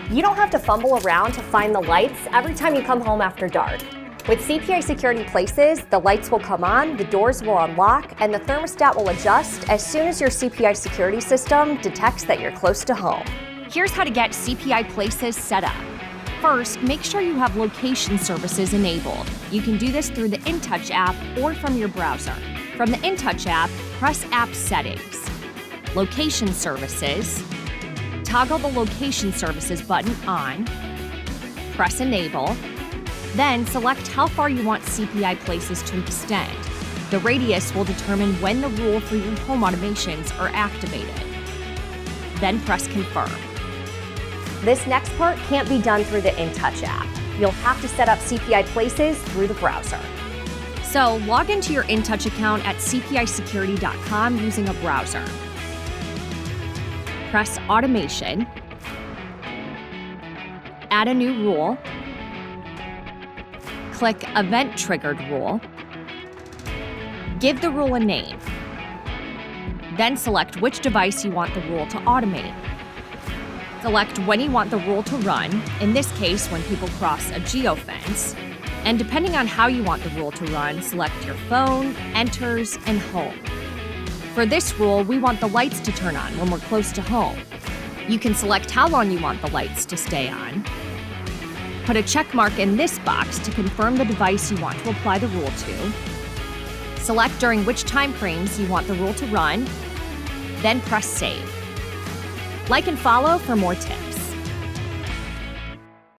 You don't have to fumble around to find the lights every time you come home after dark. With CPI Security Places, the lights will come on, the doors will unlock, and the thermostat will adjust as soon as your CPI security system detects that you're close to home. Here's how to get CPI Places set up. First, make sure you have location services enabled. You can do this through the InTouch app or from your browser. From the InTouch app, press App Settings, Location Services, toggle the Location Services button on, press Enable, then select how far you want CPI Places to extend. The radius will determine when the rule for your home automations are activated. Then press Confirm. This next part can't be done through the InTouch app. You'll have to set up CPI Places through the browser. So log into your InTouch account at cpisecurity.com using a browser. Press Automation, add a new rule, click Event Triggered Rule, give the rule a name, then select which device you want the rule to automate. Select when you want the rule to run, in this case when people cross a geofence, and depending on how you want the rule to run, select your phone, enters, and home. For this rule, we want the lights to turn on when we're close to home. You can select how long you want the lights to stay on. Put a check mark in this box to confirm the device you want to apply the rule to. Select during which time frames you want the rule to run, then press Save. Like and follow for more tips.